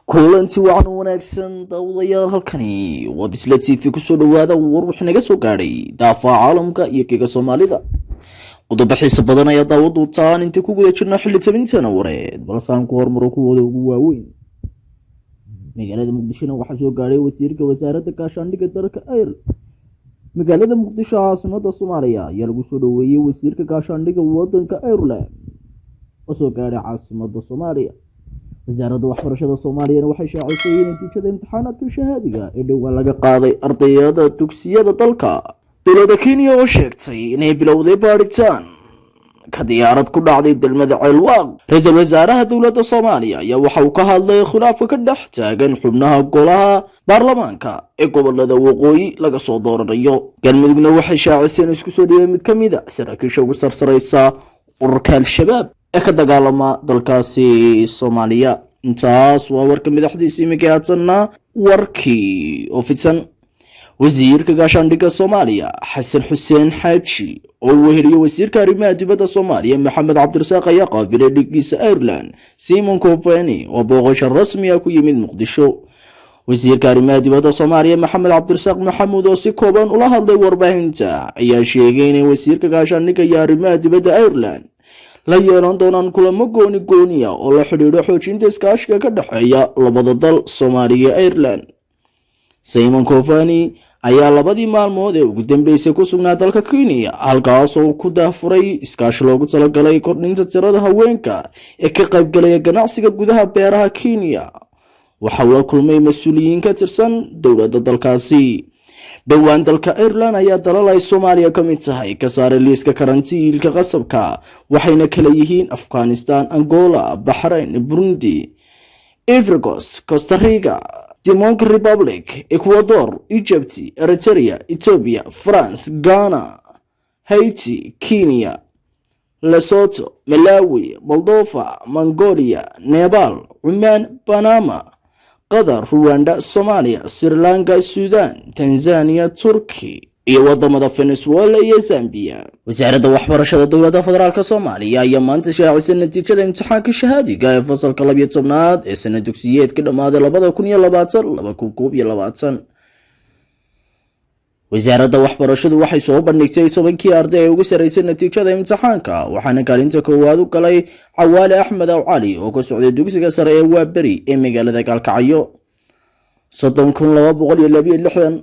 kulanti wacan wanaagsan daawadayaal halkani waa Bisla TV ku soo dhawaada war wixii naga soo gaadhay daafaca caalamka iyo kiga Soomaalida qodob xiiso badan ayaa daawadu taan intii ku guda jirna xilli tabintana wareed balsaan ku hormaro kuwooda ugu waaweyn magaalada Muqdisho waxaa soo gaadhay wasiirka wasaaradda gaashaandhigga dalka magaalada Muqdisho caasimada Soomaaliya ayaa lagu soo dhaweeyay wasiirka gaashaandhigga wadanka Ireland oo soo gaadhay caasimada Soomaaliya وزارة waxbarashada Soomaaliya waxay shaacisay in natiijada imtixaanaadka shahaadiga ee dhawaan laga qaaday ardayda dugsiyada dalka. Dowladda Kenya oo sheegtay inay bilowday baaritaan ka diyaarad ku dhacday dalmada Ceelwaaq. Ra'iisul Wasaaraha Dowladda Soomaaliya ayaa waxa uu ka hadlay khilaafka ka dhex taagan xubnaha golaha baarlamaanka ee gobolada waqooyi laga soo dooranayo. Galmudugna waxay shaacisay in isku soo dhigay mid ka mid ah saraakiisha ugu sarsaraysa ururka Al-Shabaab ee ka dagaalama dalkaasi Soomaaliya. intaas waa warka madaxdiisa imika hadana warkii oo fidsan. wasiirka gaashaandhigga Soomaaliya Xasan Xuseen Xaaji oo weheliyay wasiirka arrimaha dibadda Soomaaliya Maxamed Cabdirasaaq ayaa qaabilay dhigiisa Ireland Simon Coveney oo booqasho rasmi ah ku yimid Muqdisho. wasiirka arrimaha dibadda Soomaaliya Maxamed Cabdirasaaq Maxamuud oo si kooban ula hadlay warbaahinta ayaa sheegay in wasiirka gaashaandhigga iyo arrimaha dibadda Ireland la yeelan doonaan kulamo gooni oo la xiriiro xoojinta iskaashiga ka dhaxeeya labada dal Soomaaliya iyo Ireland. Simon Coveney ayaa labadii maalmood ee ugu dambeysay ku sugnaa dalka Kenya halkaas oo ku daafuray iskaashi loogu talagalay kordhinta tirada haweenka ee ka qaybgalaya ganacsiga gudaha beeraha Kenya. waxa uu la kulmay mas'uuliyiin ka tirsan dowladda dalkaasi. dhawaan dalka Ireland ayaa dalal ay Soomaaliya ka mid tahay ka saaray liiska karantiilka qasabka waxayna kala yihiin Afghanistan, Angola, Bahrain, Burundi, Ivory Coast, Costa Rica, Democratic Republic, Ecuador, Egypt, Eritrea, Ethiopia, France, Ghana, Haiti, Kenya, Lesotho, Malawi, Moldova, Mongolia, Nepal, Oman, Panama, Qatar, Rwanda, Soomaaliya, Sri Lanka, Sudan, Tanzania, Turkey iyo wadamada Venezuela iyo Zambia. wasaaradda waxbarashada dowladda federaalka Soomaaliya ayaa maanta shaacisay natiijada imtixaanka shahaadiga ee fasalka 12aad ee sanad dugsiyeedka dhamaaday 2020-2021. wasaaradda waxbarashadu waxay soo bandhigtay 10 arday ee ugu sareysay natiijada imtixaanka waxaana kaalinta koowaad u galay Cawaale Axmed Cali oo ka socday dugsiga sare ee Waaberi ee magaalada Galkacyo. 30262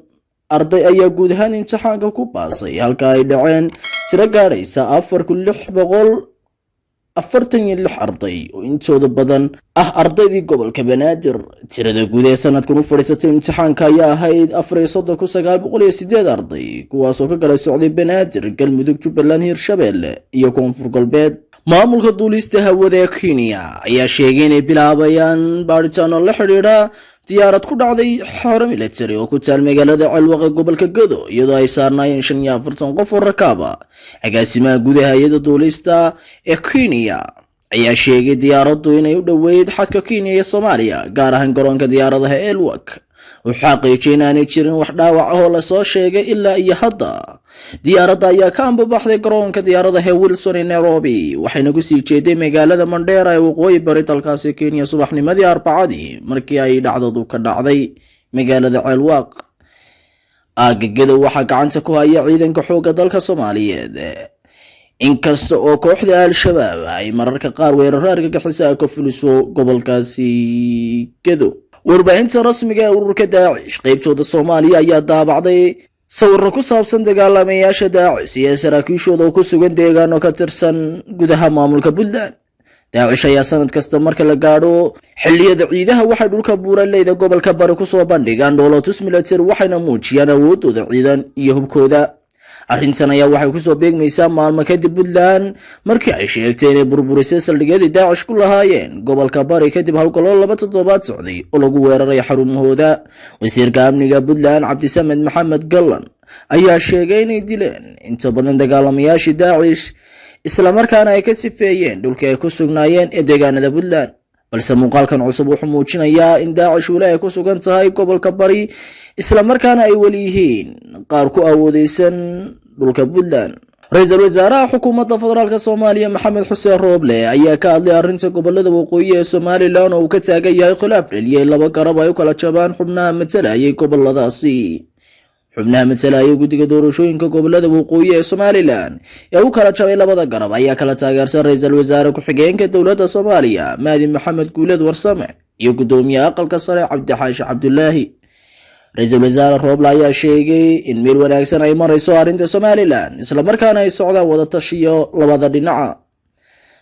arday ayaa guud ahaan imtixaanka ku baasay halka ay dhaceen tiro gaaraysa 4646 arday oo intooda badan ah ardaydii gobolka Banaadir. tirada guud ee sanadkan u fadhiisatay imtixaanka ayaa ahayd 43908 arday kuwaas oo ka kala socday Banaadir, Galmudug, Jubbaland, Hirshabelle iyo Koonfur Galbeed. maamulka duulista hawada ee Kenya ayaa sheegay inay bilaabayaan baaritaano la xiriira diyaarad ku dhacday xero military oo ku taal magaalada Ceelwaaq ee gobolka Gedo iyadoo ay saarnaayeen 45 qof oo rakaab ah. agaasimaha gudaha hay'adda duulista ee Kenya ayaa sheegay diyaaraddu inay u dhaweyd xadka Kenya iyo Soomaaliya gaar ahaan garoonka diyaaradaha Ceelwaaq. wuxuu xaqiijiyay in aanay jirin wax dhaawac ah oo la soo sheegay ilaa iyo hadda. diyaaradda ayaa ka ambabaxday garoonka diyaaradaha Wilson ee Nairobi waxayna ku sii jeeday magaalada Mandera ee waqooyi bari dalkaasi Kenya subaxnimadii Arbacadii markii ay dhacdadu ka dhacday magaalada Ceelwaaq. aagagada waxaa gacanta ku haya ciidanka xoogga dalka Soomaaliyeed inkasta oo kooxda Al-Shabaab ay mararka qaar weeraro argagixiso ka fuliso gobolkaasi Gedo. warbaahinta rasmiga ee ururka Daacish qaybtooda Soomaaliya ayaa daabacday sawirro ku saabsan dagaalamayaasha Daacish iyo saraakiishooda ku sugan deegaano ka tirsan gudaha maamulka Puntland. Daacish ayaa sanad kasta marka la gaadho xilliyada ciidaha waxay dhulka buuraleyda gobolka bari ku soo bandhigaan dhoolatus military waxayna muujiyaan awoodooda ciidan iyo hubkooda. arrintan ayaa waxay ku soo beegmaysaa maalmo kadib Puntland markii ay sheegtay inay burburisay saldhigyadii Daacish ku lahaayeen gobolka bari kadib howlgallo 2 toddobaad socday oo lagu weeraray xarumahooda. wasiirka amniga Puntland Cabdisamed Maxamed Gallan ayaa sheegay inay dileen inta badan dagaalamayaashii Daacish isla markaana ay ka sifeeyeen dhulka ay ku sugnaayeen ee deegaanada Puntland. balse muuqaalkan cusub wuxuu muujinayaa in Daacish weli ay ku sugan tahay gobolka bari isla markaana ay wali yihiin qaar ku awoodeysan dhulka Puntland. ra-iisul wasaaraha xukuumadda federaalka Soomaaliya Maxamed Xuseen Rooble ayaa ka hadlay arrinta gobolada waqooyi ee Somaliland oo uu ka taagan yahay khilaaf dhaliyay laba garab ay u kala jabaan xubnaha matalaya goboladaasi. xubnaha matalaya guddiga doorashooyinka gobolada waqooyi ee Somaliland ee u kala jabay labada garab ayaa kala taageersan ra-iisul wasaare ku-xigeenka dowladda Soomaaliya Maadi Maxamed Guuleed Warsame iyo gudoomiyaha aqalka sare Cabdi Xaashi Cabdullaahi. ra-iisul wasaare Rooble ayaa sheegay in meel wanaagsan ay marayso arrinta Somaliland isla markaana ay socdaan wada tashiyo labada dhinac.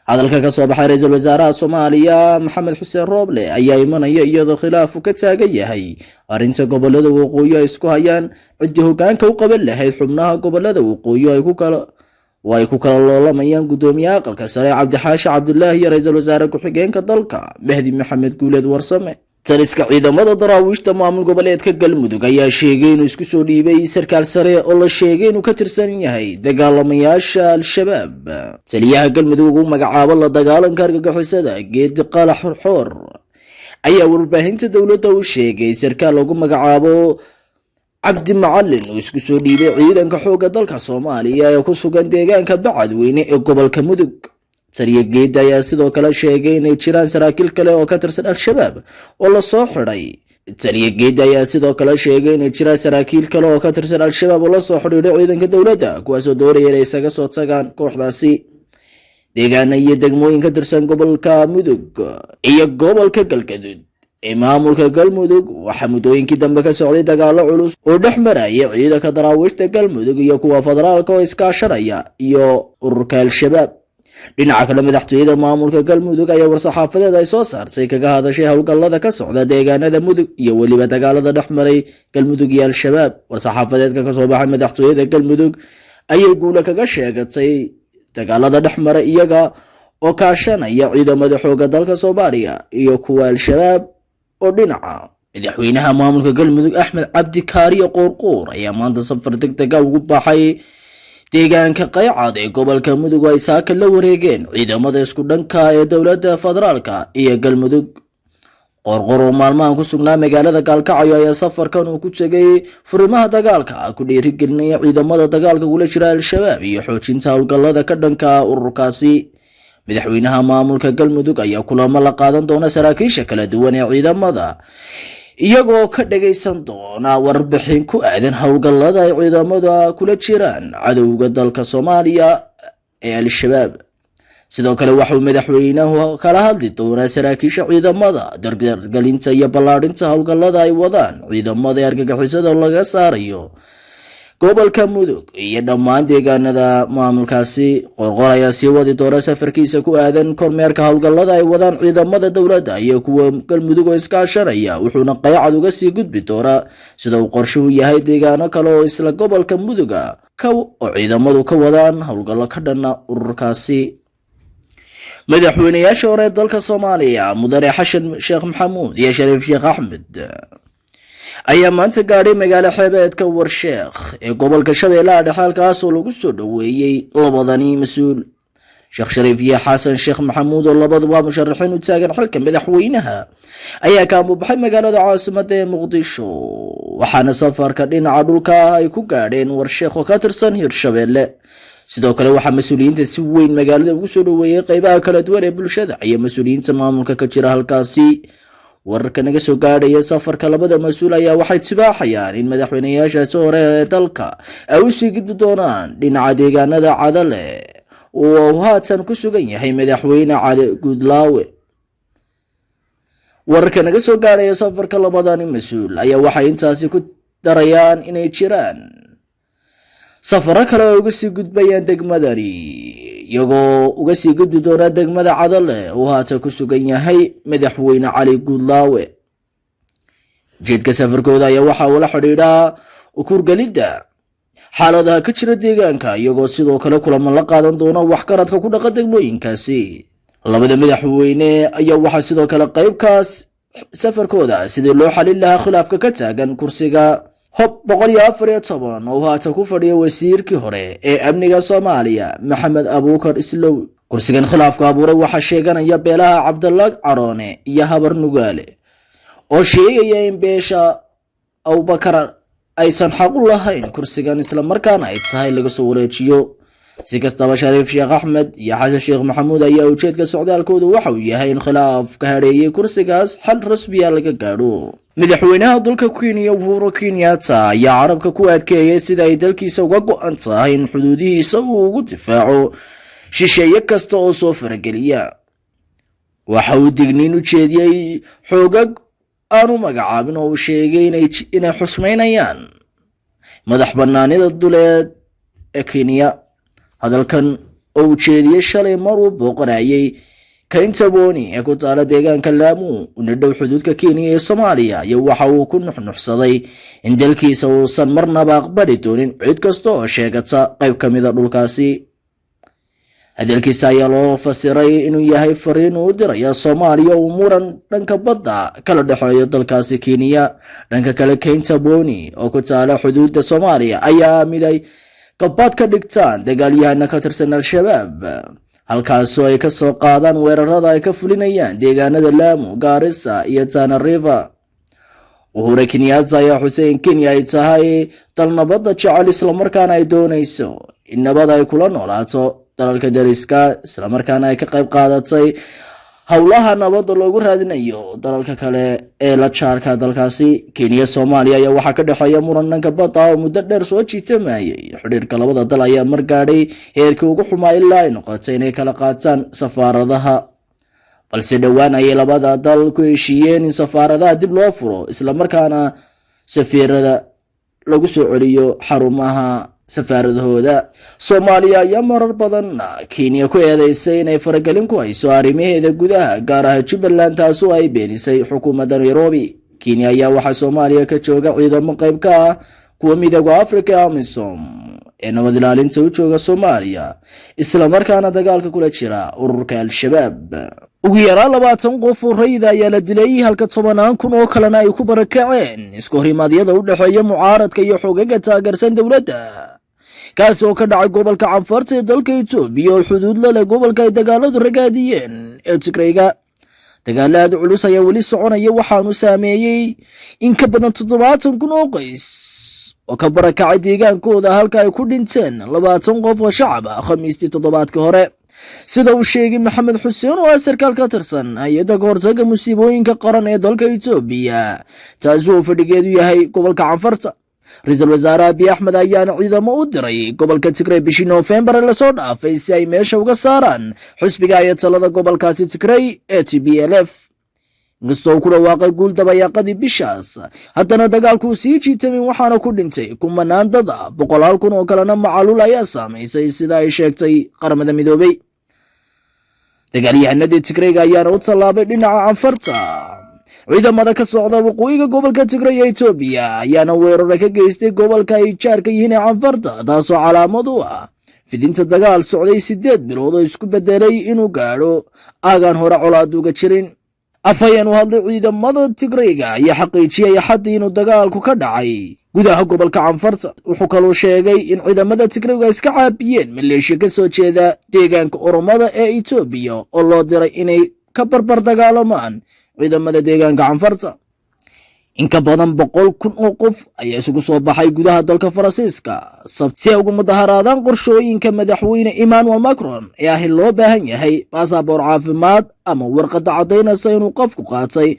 hadalka ka soo baxay ra-iisul wasaaraha Soomaaliya Maxamed Xuseen Rooble ayaa imanaya iyadoo khilaaf ka taagan yahay arrinta gobolada waqooyi ay isku hayaan cidii hoggaanka u qaban lahayd xubnaha gobolada waqooyi ay ku kala loolamayaan gudoomiyaha aqalka sare Cabdi Xaashi Cabdullaahi iyo ra-iisul wasaare ku-xigeenka dalka Mahdi Maxamed Guuleed Warsame. taliska ciidamada daraawiishta maamul goboleedka Galmudug ayaa sheegay inuu isku soo dhiibay sarkaal sare oo la sheegay inuu ka tirsan yahay dagaalamayaasha al-shabaab. taliyaha Galmudug ugu magacaabo la dagaalanka argagixisada Geedi Qalax Xoor ayaa warbaahinta dowladda u sheegay sarkaal lagu magacaabo Cabdi Macallin oo isku soo dhiibay ciidanka xoogga dalka Soomaaliya ee ku sugan deegaanka Bacadweyne ee gobolka Mudug. taliya Geedi ayaa sidoo kale sheegay inay jiraan saraakiil kale oo ka tirsan al-shabaab oo la soo xiray. taliya Geedi ayaa sidoo kale sheegay inay jiraan saraakiil kale oo ka tirsan al-shabaab oo la soo xiriiray ciidanka dowladda kuwaas oo doonaya inay isaga soo tagaan kooxdaasi. deegaana iyo degmooyin ka tirsan gobolka Mudug iyo gobolka Galgaduud ee maamulka Galmudug waxaa muddooyinkii dambe ka socday dagaalo culus oo dhex maraya ciidanka daraawiishta Galmudug iyo kuwa federaalka oo iskaashanaya iyo ururka al-shabaab. dhinaca kale madaxtooyada maamulka Galmudug ayaa war-saxaafadeed ay soo saartay kaga hadashay howlgallada ka socda deegaanada Mudug iyo weliba dagaalada dhex maray Galmudug iyo al-shabaab. war-saxaafadeedka ka soo baxay madaxtooyada Galmudug ayay guulo kaga sheegatay dagaalada dhex maray iyaga oo kaashanaya ciidamada xoogga dalka Soomaaliya iyo kuwa al-shabaab oo dhinaca. madaxweynaha maamulka Galmudug Axmed Cabdi Kaariye Qoorqoor ayaa maanta safar degdeg ah ugu baxay deegaanka Qaycad ee gobolka Mudug ay saaka la wareegeen ciidamada isku dhanka ee dowladda federaalka iyo Galmudug. Qoorqoor oo maalmahan ku sugnaa magaalada Gaalkacyo ayaa safarkan uu ku tagay furimaha dagaalka ku dhiirigelinaya ciidamada dagaalka kula jira al-shabaab iyo xoojinta howlgallada ka dhanka ururkaasi. madaxweynaha maamulka Galmudug ayaa kulamo la qaadan doona saraakiisha kala duwan ee ciidamada iyagoo ka dhageysan doona warbixin ku aadan howlgallada ay ciidamada kula jiraan cadowga dalka Soomaaliya ee al-shabaab. sidoo kale waxa uu madaxweynuhu kala hadli doonaa saraakiisha ciidamada dardargelinta iyo ballaarinta howlgallada ay wadaan ciidamada argagixisada laga saarayo gobolka Mudug iyo dhammaan deegaanada maamulkaasi. Qoorqoor ayaa sii wadi doona safarkiisa ku aadan kormeerka howlgallada ay wadaan ciidamada dowladda iyo kuwa Galmudug oo iskaashanaya wuxuuna Qaycad uga sii gudbi doonaa sida uu qorshuhu yahay deegaano kale oo isla gobolka Mudug oo ciidamadu ka wadaan howlgallo ka dhan ururkaasi. madaxweynayaasha hore dalka Soomaaliya Mudane Xasan Sheekh Maxamuud iyo Shariif Sheekh Axmed ayaa maanta gaadhay magaalo xeebeedka Warsheekh ee gobolka Shabeellaha Dhexe halkaas oo lagu soo dhaweeyay labadani mas'uul. Sheekh Shariif iyo Xasan Sheekh Maxamuud oo labaduba musharaxiin u taagan xilka madaxweynaha ayaa ka muuqday magaalada caasimadda ee Muqdisho waxaana safarka dhinaca dhulka ay ku gaadheen Warsheekh oo ka tirsan Hirshabeelle. sidoo kale waxaa mas'uuliyiinta si weyn magaalada ugu soo dhaweeyay qaybaha kala duwan ee bulshada iyo mas'uuliyiinta maamulka ka jira halkaasi. wararka naga soo gaadhaya safarka labada mas'uul ayaa waxay tibaaxayaan in madaxweynayaashaasi hore ee dalka ay u sii gudbi doonaan dhinaca deegaanada Cadale oo haatan ku sugan yahay madaxweyne Cali Guudlaawe. wararka naga soo gaadhaya safarka labadani mas'uul ayaa waxay intaasi ku darayaan inay jiraan safaro kale oo uga sii gudbayaan degmadani iyagoo uga sii gudbi doona degmada Cadale oo haatan ku sugan yahay madaxweyne Cali Guudlaawe. jeedka safarkooda ayaa waxa uu la xiriiraa ukurgalida xaaladaha ka jira deegaanka iyagoo sidoo kale kulamo la qaadan doona waxqaradka ku dhaqa degmooyinkaasi. labada madaxweyne ayaa waxa sidoo kale qaybkaas safarkooda sidii loo xalin lahaa khilaafka ka taagan kursiga Hob 114 oo haatan ku fadhiya wasiirkii hore ee amniga Soomaaliya Maxamed Abuukar Islow. kursigan khilaafka abuuray waxa sheeganaya beelaha Cabdallah Caroone iyo Habar Nugaale oo sheegaya in beesha Abuubakar aysan xaq u lahayn kursigan isla markaana ay tahay laga soo wareejiyo. si kastaba Shariif Sheekh Axmed iyo Xasan Sheekh Maxamuud ayaa ujeedka socdaalkoodu waxa uu yahay in khilaaf ka hareeyay kursigaas xal rasmi ah laga gaadho. madaxweynaha dalka Kenya Uhuru Kenyatta ayaa carabka ku adkeeyay sida ay dalkiisa uga go'an tahay in xuduudihiisa uu ugu difaaco shisheeye kasta oo soo farageliya. waxa uu digniin u jeediyay xoogag aanu magacaabin oo uu sheegay inay xusmeynayaan madax bannaanida dhuleed ee Kenya. hadalkan oo uu jeediyay shalay mar uu booqanayay kaynta Boni ee ku taala deegaanka Lamu una dhow xuduudka Kenya iyo Soomaaliya iyo waxa uu ku nuxnuxsaday in dalkiisa uusan marnaba aqbali doonin cid kasta oo sheegata qayb ka mid ah dhulkaasi. hadalkiisa ayaa loo fasiray inuu yahay fariin uu diraya Soomaaliya oo muran dhanka badda kala dhaxeeyo dalkaasi Kenya. dhanka kale kaynta Boni oo ku taala xuduudda Soomaaliya ayaa miday qabaad ka dhigtaan dagaalyahana ka tirsan Al-Shabaab halkaasoo ay ka soo qaadaan weerarada ay ka fulinayaan deegaanada Lamu, Garissa iyo Tana River. Uhuru Kenyatta ayaa xuseen Kenya ay tahay dal nabadda jecel isla markaana ay doonayso in nabad ay kula noolaato dalalka dariska isla markaana ay ka qayb qaadatay howlaha nabadda loogu raadinayo dalalka kale ee la jaarka dalkaasi. Kenya Soomaaliya ayaa waxa ka dhaxeeya muran dhanka badda oo muddo dheer soo jiitamayay. xiriirka labada dal ayaa mar gaadhay heerkii ugu xumaa ilaa ay noqotay inay kala qaataan safaaradaha, balse dhowaan ayay labada dal ku heshiiyeen in safaaradaha dib loo furo isla markaana safiirada lagu soo celiyo xarumaha safaaradahooda. Soomaaliya ayaa marar badan Kenya ku eedeysay inay faragelin ku hayso arrimaheeda gudaha gaar ahaan Jubbaland taasoo ay beenisay xukuumadda Nairobi. Kenya ayaa waxaa Soomaaliya ka jooga ciidamo qayb ka ah kuwa midowga Afrika AMISOM ee nabad ilaalinta u jooga Soomaaliya isla markaana dagaalka kula jira ururka Al-Shabaab. ugu yaraan 20 qof oo rayid ayaa la dilay halka 10 kun oo kalena ay ku barakaceen isku horimaadyada u dhaxeeya mucaaradka iyo xogaga taageersan dawladda kaas oo ka dhacay gobolka Canfarta ee dalka Itoobiya oo xuduud la leh gobolka ay dagaaladu ragaadiyeen ee Tigreega. dagaalada culus ayaa weli soconaya waxaanu saameeyay in ka badan 70 kun oo qoys oo ka barakacay deegaankooda halka ay ku dhinteen 20 qof oo shacab ah Khamiistii toddobaadkii hore. sida uu sheegay Maxamed Xuseen oo sarkaal ka tirsan hay'adda kahortagga musiibooyinka qaran ee dalka Itoobiya taas oo fadhigeedu yahay gobolka Canfarta. Ra'iisul Wasaare Abiy Ahmed ayaana ciidamo u diray gobolka Tigray bishii November la soo dhaafay si ay meesha uga saaraan xisbiga ay talada gobolkaasi Tigray ee TPLF. inkastoo ku dhawaaqay guul dabayaaqadii bishaas haddana dagaalku sii jiitay waxaana ku dhintay kumanaan dad ah 100 kun oo kalena macaluul ayaa saameysay sida ay sheegtay qaramada midoobay. dagaalyahanadii Tigreega ayaana u tallaabay dhinaca Canfarta. ciidamada ka socda waqooyiga gobolka Tigray ee Itoobiya ayaana weerar ka geystay gobolka ay jaarka yihiin Canfarta taasoo calaamad u ah fidinta dagaal socday 8 bilood oo isku bedelay inuu gaadho aagaan hore colaad uga jirin. afayeen u hadlay ciidamada Tigreega ayaa xaqiijiyay xadii inuu dagaalku ka dhacay gudaha gobolka Canfarta. wuxuu kaloo sheegay in ciidamada Tigreega iska caabiyeen maleeshiya ka soo jeeda deegaanka Oromada ee Itoobiya oo loo diray inay ka barbar dagaalamaan ciidamada deegaanka Canfarta. in ka badan 100 kun oo qof ayaa isugu soo baxay gudaha dalka Faransiiska si ay ugu mudaharaadaan qorshooyinka madaxweyne Emmanuel Macron ee ah loo baahan yahay baasaboor caafimaad ama warqad caddaynaysa inuu qofku qaatay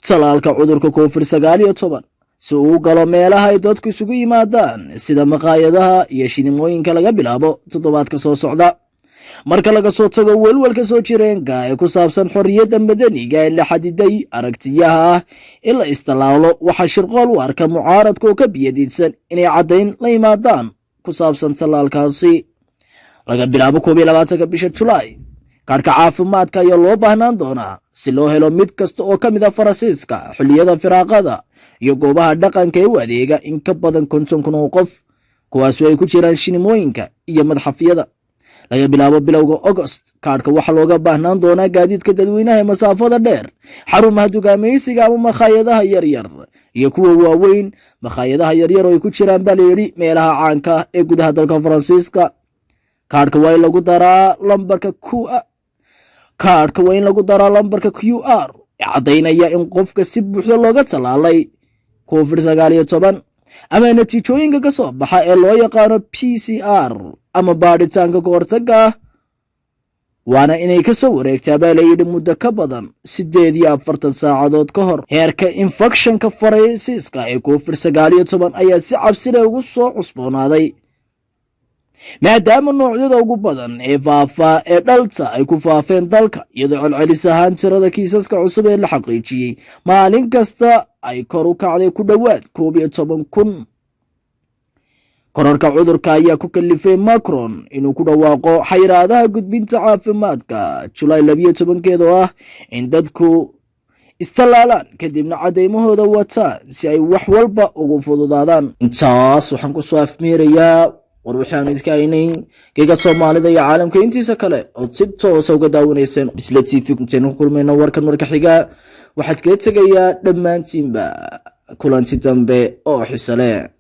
talaalka cudurka COVID-19 si uu galo meelaha ay dadku isugu yimaadaan sida maqaayadaha iyo shineemooyinka laga bilaabo toddobaadka soo socda. marka laga soo tago welwelka soo jireenka ee ku saabsan xorriyadda madaniga ee la xadiday aragtiyaha ah in la istilaalo waxa shirqool u arka mucaaradka oo ka biyadiidsan inay caddayn la yimaadaan ku saabsan talaalkaasi. laga bilaabo 22 bisha July kaarka caafimaadka ayaa loo baahnaan doonaa si loo helo mid kasta oo ka mid ah Faransiiska xilliyada firaaqada iyo goobaha dhaqanka ee u adeega in ka badan 50 kun oo qof kuwaas oo ay ku jiraan shineemooyinka iyo madxafyada. laga bilaabo bilowga August kaarka waxa looga baahnaan doonaa gaadiidka dadweynaha ee masaafada dheer, xarumaha dugaamaysiga ama makhaayadaha yaryar iyo kuwa waaweyn. makhaayadaha yaryar oo ay ku jiraan baleeri meelaha caanka ee gudaha dalka Faransiiska. kaarka waa in lagu daraa lambarka QR ee caddaynaya in qofka si buuxda looga talaalay COVID-19 ama natiijooyinka ka soo baxa ee loo yaqaano PCR ama baadhitaanka kahortaga waana inay ka soo wareegtaa baa layidhi muddo ka badan 48 saacadood ka hor. heerka infekshanka Faransiiska ee COVID-19 ayaa si cabsi leh ugu soo cusboonaaday maadaama noocyada ugu badan ee faafa ee Delta ay ku faafeen dalka, iyadoo celcelis ahaan tirada kiisaska cusub ee la xaqiijiyay maalin kasta ay kor u kacday ku dhawaad 11,000. kororka cudurka ayaa ku kalifay Macron inuu ku dhawaaqo xayiraadaha gudbinta caafimaadka July 12 oo ah in dadku istalaalaan kadibna cadeymahooda wataan si ay wax walba ugu fududaadaan. intaas waxaan ku soo afmeerayaa warwixii idinka aynay geega Soomaalida iyo caalamka intiisa kale oo si toos ah uga daawaneyseen Bisla TV. intaan ku kulmayno warkan marka xiga waxaad ka tagayaa dhammaantiinba kulanti dambe oo xiiso leh.